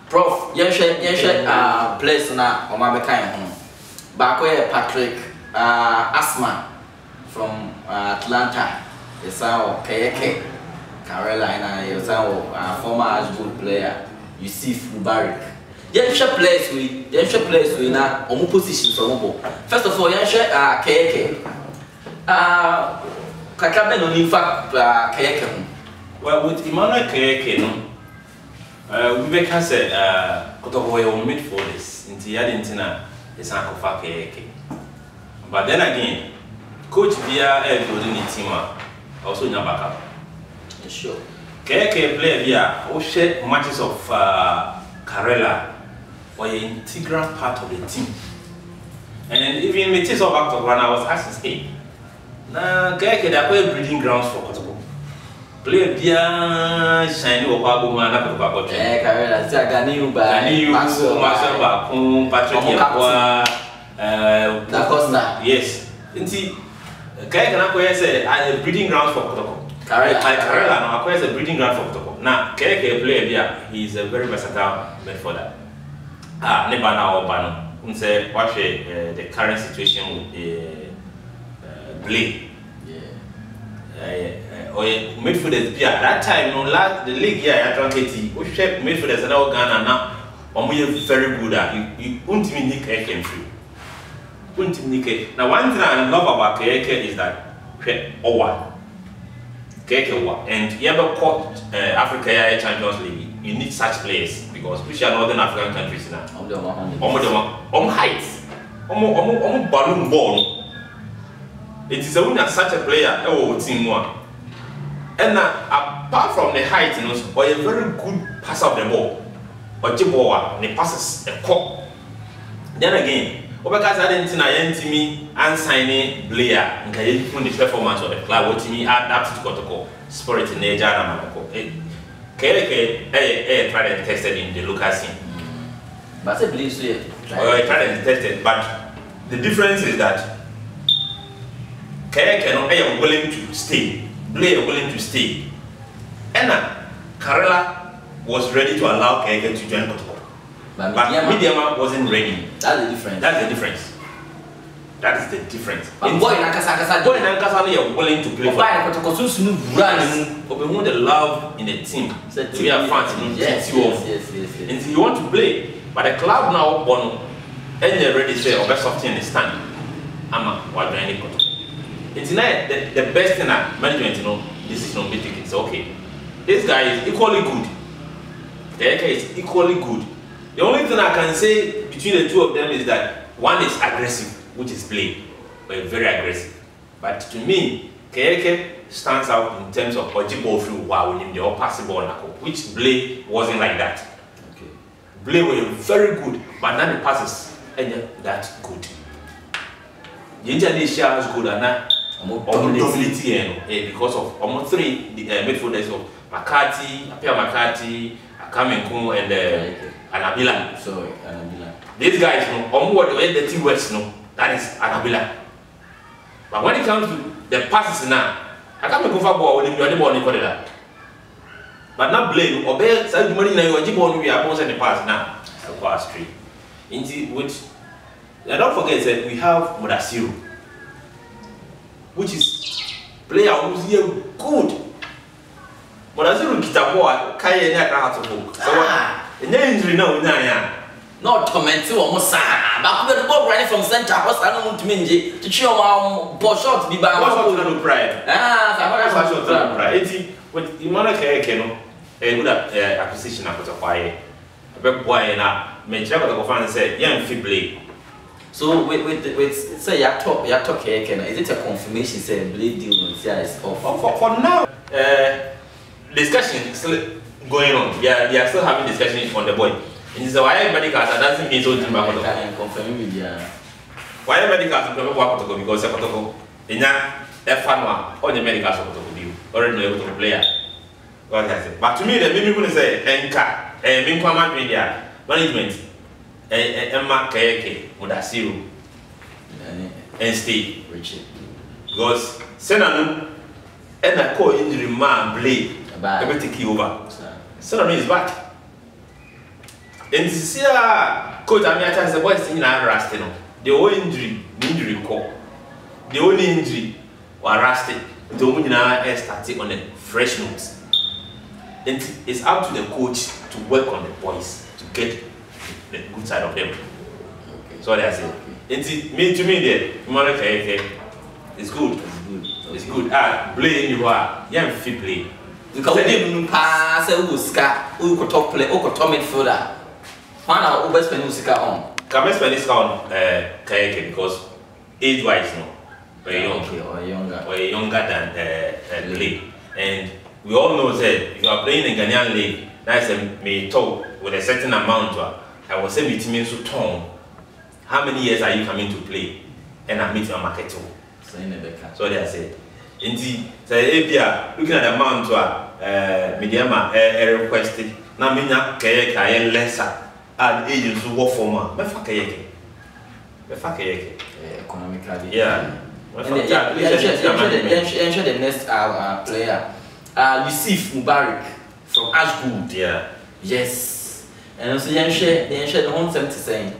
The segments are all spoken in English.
Prof, place na Omabeka Bakoye Patrick Asma from Atlanta. Yes, our KK Carolina. Yes, our former Ashwood player Yusuf Mubarak. Yensha place we na omu position so omo. First of all, yensha KK. Kakabe no nifa KK. Well, with Emmanuel KK no. We can say Kotoko will meet for this into Yadintina is Uncle Fake. But then again, Coach Via building the team also in your backup. Sure. KK play via or share matches of Karela or an integral part of the team. And even with this of back when I was asking, hey, now KK they are breeding grounds for Kotoko. Play bien shiny or Babu man up about Carolina, Ganiu, Patrick Da Costa. Yes. See, Kaya say a breeding ground for Kotoko. Carolina acquires a breeding ground for Kotoko. Now, Kaya play here, he is a very versatile midfielder. Nebana or Bano, say, watch the current situation with Blake. Or midfielders be at that time, no last the league here at Ranketi, we shape midfielders and all Ghana now, or we are very good at you ultimately Nick Eken free. Ultimately, now one thing I love about Keke is that Keke and you ever caught Africa Champions League, you need such players because we are northern African countries now. Heights, balloon ball. It is only such a player, team one. And apart from the height, you know, or a very good pass of the ball, or Jiboa, and he passes a cop. Then again, because I didn't see me and signing player, and can you the performance of the club, what me adapt to Kotoko, spirit in nature, and KK tried and tested in the local scene. But I believe so. I tried and tested, but the difference is that KK are willing to stay. Player willing to stay. And Karela was ready to allow KK to join Kotoko. But Midiama wasn't ready. That's the difference. That's the difference. That is the difference. But boy in Ankasa are willing to play for Kotoko run the love in the team. To be a fan, yes. And you want to play. But the club now born and they're ready to say, oh, best of in the stand. Ama, why do I need Kotoko? It's not the best thing that management, you know, this is not making it. Okay, this guy is equally good. The AK is equally good. The only thing I can say between the two of them is that one is aggressive, which is play, but very aggressive. But to me, Keke stands out in terms of Ojibo through wow in the all possible, which Blay wasn't like that. Okay, Blay were very good, but none of the passes and that good. The Indonesia is good and that. Because of almost three midfielders of Makati, Apia Makati, Akamenku, and Anabila. Sorry, Anabila. These guys, you know, the two words, no, that is Anabila. But when it comes to the passes now, I can't go for ball with the ball in that. But not blame, obey, side money now, you are we are both in the pass now. So far, straight. Into which, don't forget that we have Mudasiru, which is player who's here good. But as you get a boy, Kaya Naka to book. So, an injury no, not comment to almost but the ball running from center. I don't want to Minji to show ball shot be by pride. Pride. With Emmanuel Kayakeno, a good acquisition of a quiet. A big boy and a major of fan said, young Fibley. So with say you talk is it a confirmation say Blade deal is off? For now, discussion still going on. They are still having discussion on the boy. And it's why medical doesn't mean so deep about it. Confirming with you. Why medical don't work to go because Kotoko in a fun one or the medical to do already know to player. What has it? But to me, the people say Enka and Minkwama media management. Emma Kayake Mudasiru and stay Richard because Senanu and a co injury man blade everything over Cedric is back. And this year, coach Amiata said, boys in our rusty. The only injury call. The only injury was rusty. The only started on a fresh note. And it's up to the coach to work on the boys to get the good side of them. Okay. So that's it. And to me, it's good. It's good. Play you are. Yeah, fit play. Because we didn't pass a Uska, who could top play, who could top midfielder. Find out who best spend Uska on. Can I spend this on Kayeke because age wise, no, we're young, or younger than the league. And we all know that if you are playing in Ghanaian league, that's a may talk with a certain amount. I was saying it means to tone. How many years are you coming to play? And I meet your market too. So they say. Indeed, looking at the amount Mediama requested, now Mina Kayeka lesser and agents who work for me. Economically. Yeah. Ensure the next player. Yusuf Mubarak from Ashgood. Yeah. Yes. And also ensure the 170 saying.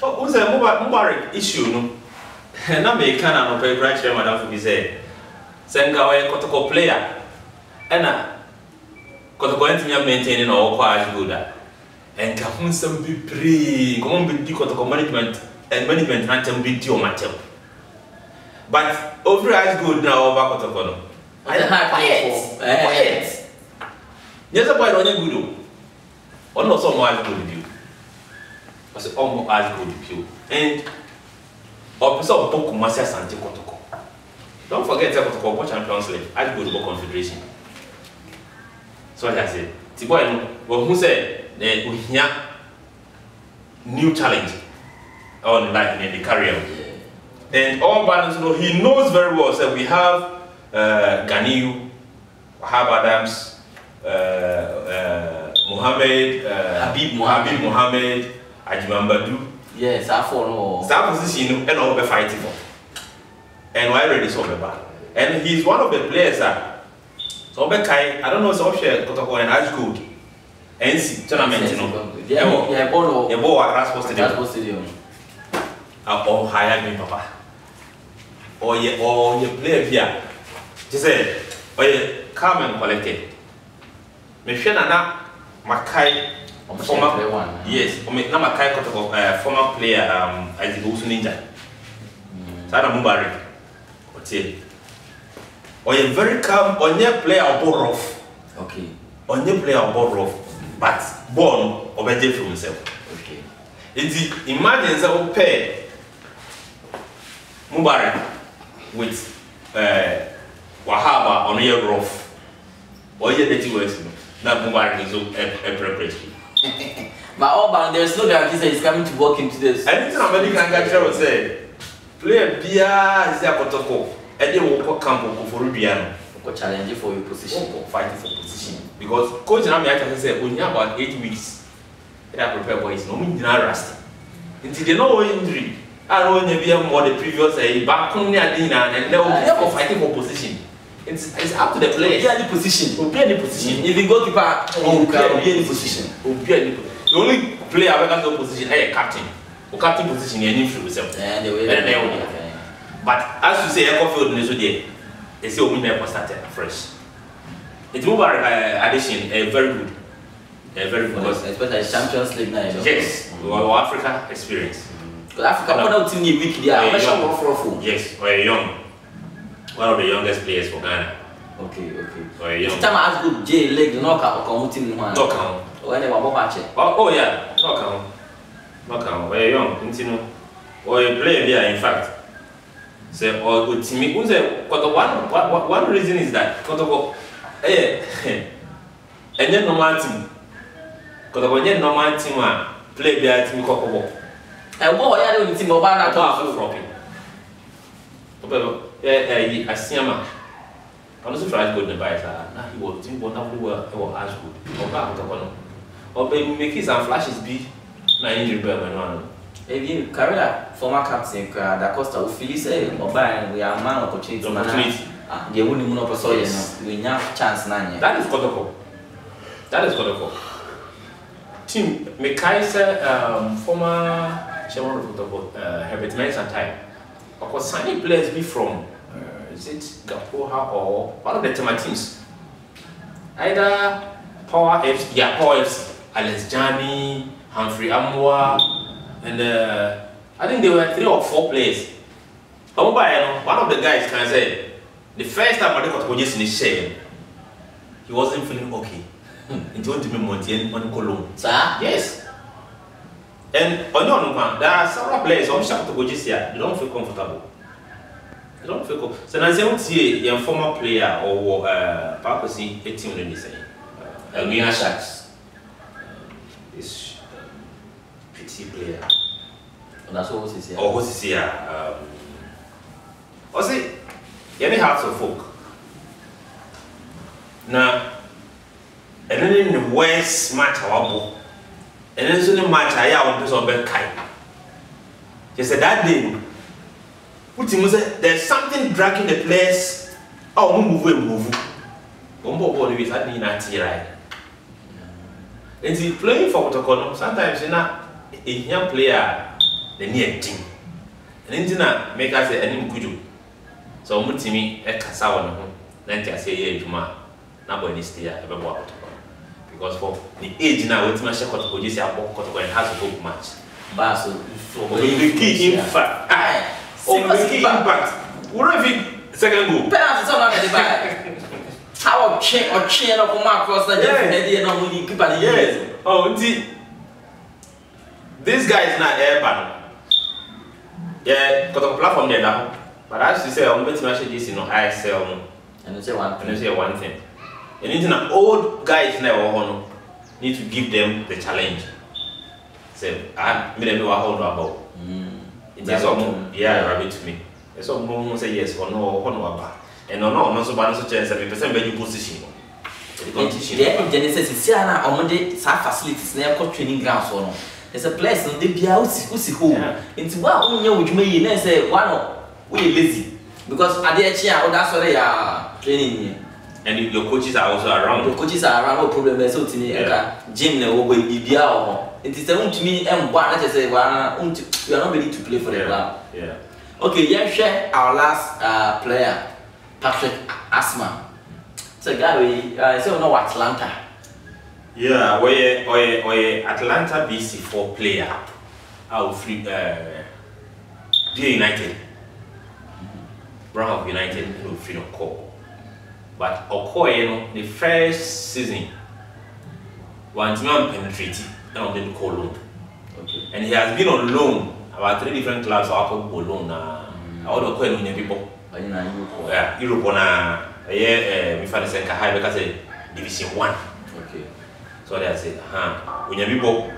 Oh, who's a Mubarak issue? No. Na me can no pay right here, madam, for say. Senga we Kotoko player. Ena Kotoko ntimi maintaining or Ashgood. And come some be pre, come be Kotoko management and management anthem be your matter. But over Ashgood now over Kotoko. Quiet. Yes, a boy running good. Or not so much good with you. Was almost as good with you. And Officer of Boku Masia Santi Kotoko. Don't forget Kotoko watch Champions League. I go to the Confederation. So I said, Tiboy, well, who said we have new challenge on life in the career. And all balance, he knows very well. So we have Ganiyu, Wahab Adams, Habib Mohammed, Ajimambadu. Yes, I follow. That position and all be fighting for. And why ready so bad. And he's one of the players that so Bekai, I don't know so share Kotoko and Ashgood. NC tournament, you know. Yeah, ball at Raspo Stadium. Or hire me, Papa. Or you play here. Just say, oh, you come and collect it. Meshana Makai, former yes, Makai Kotoko, former player, as the Usu Ninja. Sada Mubarak. What's it? Or you very calm, on your player or ball rough. Okay. On your player or ball rough, but born or better from himself. Okay. Imagine that pair Mubarak with Wahaba on your rough. Or your dirty words, that Mubarak is a preparation. But all bound, there's no guarantee that he's coming to work into this. Anything American catcher would say, play Pia is a Kotoko, and they will come for Rubiano. Challenge for your position. Fighting for position. Because Coach Namiaka said, when you have about 8 weeks, they are prepared boys, no mean rusty. Until they know injury. I don't know more the previous back on near dinner and they will fighting for position. It's up to the player. Be any position. Be any position. If you goalkeeper, be any position. The only player who has no position is a captain. The captain position is in himself. But as you say, Ecofield is there. They say we never started fresh. It's Mubarak addition, very good. Very good. Especially Champions League now. Yes, our Africa experience. Africa, what out in the week there? Yes, we're young. One of the youngest players for Ghana. Okay. We're young. Time I ask good J leg, the knockout or team one. Knockout. When they were watching. Oh yeah, knockout. We're young. Continue. We're playing there, in fact. So, or good team. One reason is that and then normal team. Because when you normal team play their team Kokobo. And what are you doing team over that flopping? I see him. I'm also trying to go to the buy. He was doing wonderfully well. He was as good. Or make some flashes be na injury bell. If you carry that former captain, Da Costa, who feels we are man opportunity. The only one of us, we have chance. That is Kotoko. That is Kotoko. Team Mekaisa, former chairman of Kotoko, Herbert Mensah type. Of course, signing players be from, is it Gapoha or one of the Tema teams? Either Power FC, yeah, Power FC, Alex Jani, Humphrey Amwa, and I think there were 3 or 4 players. One of the guys can say, the first time I got just in his share, he wasn't feeling okay. He told me Montien on Cologne. Sir? Yes. And on your one, there are several players on shop to go just here. They don't feel comfortable. They don't feel comfortable. So I don't see a former player or purposely a team in the same. Elmina Sharks. This pretty player. That's what was here. Or what's here? What's it? Any house of folk. Now, and then in the West match, our and then soon the match, I want to some bad kind. Just said that day, there's something dragging the players. Oh, move. Body with that in that right. And see, playing for Kotokono, sometimes you're not a young player, the near team. And then make us a name good. So, Mutimi, a Casawan, then I say, Juma, number in this year, about because for the age now, it's my shot to just have Kotokono and has a book match. Basso, the key impact. Impact. What if it second goal? Penalty, not at the back. How chain or chain of across the day, no money, keep at the years. Oh, indeed. This guy is not airborne. Yeah, got a platform there now. But as you say, I'm going to mention this, I sell. And you say one thing. And into an old guys never need to give them the challenge. Say, I made them hold about. It is almost, rabbit to me. It's almost say yes or no, or no about. And no, so bad, so chance 70% better position. The Genesis is here on Monday, some facilities, near training grounds or no. There's a place on the Biausi who into one which may say one we lazy because at the chair, that's what they are training. And your coaches are also around. The coaches are around, no problem. So to me, Jim never will be Biao. It is to me, and one that say, well, you are not ready to play for the club. Yeah. Okay, yeah, share our last player, Patrick Asma. So, Gary, so no Atlanta. Yeah, we Atlanta BC4 player. Our free United. Brown of United no freedom call. But Okoye, the first season, once man penetrated and on the call loan. Okay. And he has been on loan about 3 different clubs. So I could go loan. All the Okoye people. Yeah, Europe on we find the high because Division 1. Okay. So they say, we have people,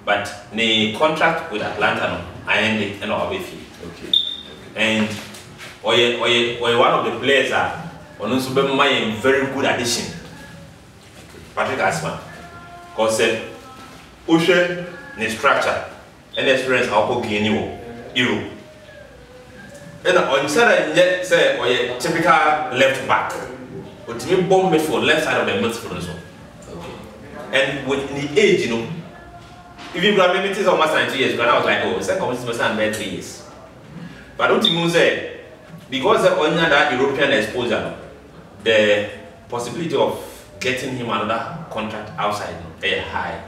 but the contract with Atlanta, I ended and our fee. Okay. And one of the players are also my very good addition. Patrick Asma, because said, Ushe, the structure and experience how to gain Europe. And on Saturday, yet say, or a typical left back, but me bomb midfield, left side of the midfield. Okay. And with the age, you know, if you grab me, it is almost 90 years, but I was like, oh, second was 3 years. But don't you say, because of that European exposure, the possibility of getting him another contract outside is high.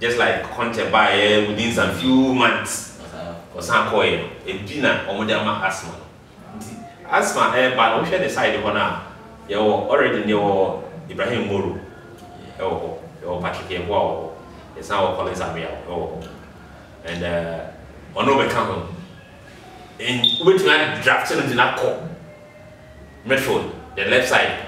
Just like Conte by within some few months. Or some coin, a dinner or Modama Asma. Asma, but we share the side of honor. You already know Ibrahim Muru, or Patrick Wow, it's now Collins Amia, and Onobe Cameron. And which man drafted in that call. Medford, the left side,